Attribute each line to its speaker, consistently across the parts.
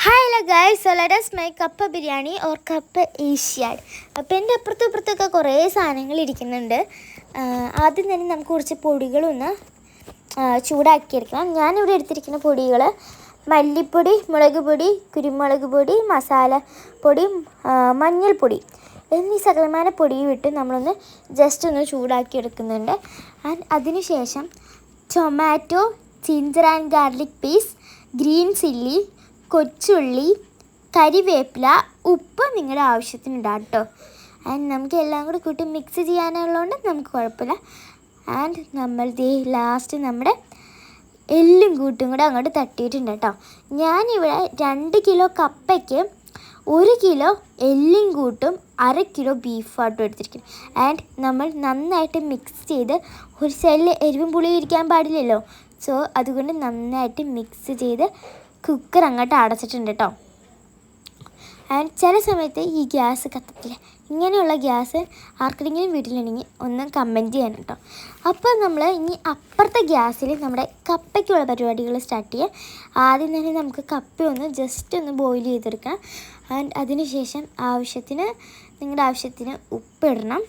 Speaker 1: Hi hello guys, so let us make കപ്പ biryani or കപ്പ ഈഷ്യാഡ്. അപ്പോൾ എൻ്റെ അപ്പുറത്തൊക്കെ കുറേ സാധനങ്ങൾ ഇരിക്കുന്നുണ്ട്. ആദ്യം തന്നെ നമുക്ക് കുറച്ച് പൊടികളൊന്ന് ചൂടാക്കിയെടുക്കണം. ഞാനിവിടെ എടുത്തിരിക്കുന്ന പൊടികൾ മല്ലിപ്പൊടി, മുളക് പൊടി, കുരുമുളക് പൊടി, മസാലപ്പൊടി, മഞ്ഞൾപ്പൊടി എന്നീ സകലമാന പൊടിയും ഇട്ട് നമ്മളൊന്ന് ജസ്റ്റ് ഒന്ന് ചൂടാക്കി എടുക്കുന്നുണ്ട്. ആൻഡ് അതിനുശേഷം tomato, ginger and garlic piece, green chilli, കൊച്ചുള്ളി, കരിവേപ്പില, ഉപ്പ് നിങ്ങളുടെ ആവശ്യത്തിന് ഇടാം കേട്ടോ. ആൻഡ് നമുക്ക് എല്ലാം കൂടി കൂട്ടി മിക്സ് ചെയ്യാനുള്ളതുകൊണ്ട് നമുക്ക് കുഴപ്പമില്ല. ആൻഡ് നമ്മൾ ലാസ്റ്റ് നമ്മുടെ എല്ലും കൂട്ടും കൂടെ അങ്ങോട്ട് തട്ടിയിട്ടുണ്ട് കേട്ടോ. ഞാനിവിടെ 2 കിലോ കപ്പയ്ക്ക് 1 കിലോ എല്ലും കൂട്ടും 1/2 കിലോ ബീഫായിട്ടും എടുത്തിരിക്കും. ആൻഡ് നമ്മൾ നന്നായിട്ട് മിക്സ് ചെയ്ത് ഒരു സൈഡിൽ എരിവും പുളിയും ഇരിക്കാൻ പാടില്ലല്ലോ. സോ അതുകൊണ്ട് നന്നായിട്ട് മിക്സ് ചെയ്ത് കുക്കർ അങ്ങോട്ട് അടച്ചിട്ടുണ്ട് കേട്ടോ. ആൻഡ് ചില സമയത്ത് ഈ ഗ്യാസ് കത്തത്തില്ല. ഇങ്ങനെയുള്ള ഗ്യാസ് ആർക്കെങ്കിലും വീട്ടിലുണ്ടെങ്കിൽ ഒന്ന് കമൻറ്റ് ചെയ്യാൻ കേട്ടോ. അപ്പോൾ നമ്മൾ ഇനി അപ്പുറത്തെ ഗ്യാസിൽ നമ്മുടെ കപ്പയ്ക്കുള്ള പരിപാടികൾ സ്റ്റാർട്ട് ചെയ്യാം. ആദ്യം തന്നെ നമുക്ക് കപ്പ ഒന്ന് ജസ്റ്റ് ഒന്ന് ബോയിൽ ചെയ്തെടുക്കാം. ആൻഡ് അതിനുശേഷം നിങ്ങളുടെ ആവശ്യത്തിന് ഉപ്പിടണം.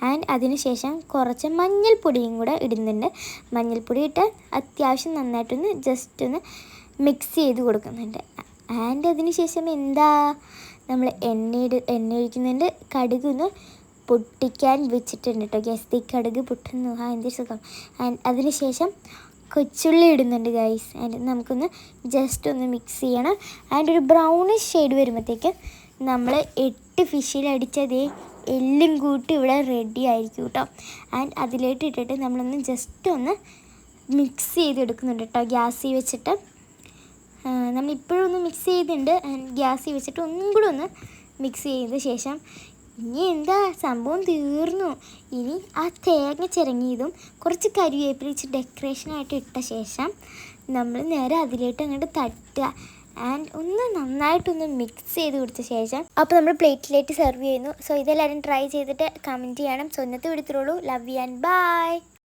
Speaker 1: ആൻഡ് അതിനുശേഷം കുറച്ച് മഞ്ഞൾപ്പൊടിയും കൂടെ ഇടുന്നുണ്ട്. മഞ്ഞൾപ്പൊടി ഇട്ട് അത്യാവശ്യം നന്നായിട്ടൊന്ന് ജസ്റ്റ് ഒന്ന് മിക്സ് ചെയ്ത് കൊടുക്കുന്നുണ്ട്. ആൻഡ് അതിനുശേഷം നമ്മൾ എണ്ണ ഒഴിക്കുന്നുണ്ട്. കടുക് ഒന്ന് പൊട്ടിക്കാൻ വെച്ചിട്ടുണ്ട് കേട്ടോ. ഗ്യാസ് കടുക് പൊട്ടുന്നു, എന്തൊരു സുഖം. ആൻഡ് അതിനുശേഷം കൊച്ചുള്ളി ഇടുന്നുണ്ട് ഗൈസ്. ആൻഡ് നമുക്കൊന്ന് ജസ്റ്റ് ഒന്ന് മിക്സ് ചെയ്യണം. ആൻഡ് ഒരു ബ്രൗണിഷ് ഷെയ്ഡ് വരുമ്പോഴത്തേക്ക് നമ്മൾ 8 ഫിഷിലടിച്ചതേ എല്ലും കൂട്ടി ഇവിടെ റെഡി ആയിരിക്കും കേട്ടോ. ആൻഡ് അതിലേക്ക് ഇട്ടിട്ട് നമ്മളൊന്ന് ജസ്റ്റ് ഒന്ന് മിക്സ് ചെയ്തെടുക്കുന്നുണ്ട് കേട്ടോ. ഗ്യാസിൽ വെച്ചിട്ട് നമ്മളിപ്പോഴും ഒന്ന് മിക്സ് ചെയ്തിട്ടുണ്ട്. ആൻഡ് ഗ്യാസിൽ വെച്ചിട്ട് ഒന്നും കൂടെ ഒന്ന് മിക്സ് ചെയ്ത ശേഷം ഇനി സംഭവം തീർന്നു. ഇനി ആ തേങ്ങ ചിരങ്ങിയതും കുറച്ച് കരിവേപ്പില വെച്ച് ഡെക്കറേഷനായിട്ട് ഇട്ട ശേഷം നമ്മൾ നേരെ അതിലേക്ക് അങ്ങോട്ട് തട്ടുക. ആൻഡ് ഒന്ന് നന്നായിട്ടൊന്ന് മിക്സ് ചെയ്ത് കൊടുത്ത ശേഷം അപ്പോൾ നമ്മൾ പ്ലേറ്റിലേക്ക് സെർവ് ചെയ്യുന്നു. സോ ഇതെല്ലാവരും ട്രൈ ചെയ്തിട്ട് കമൻറ്റ് ചെയ്യണം. സോ ഇന്നത്തെ വിടുത്തുള്ളൂ. Love you and by.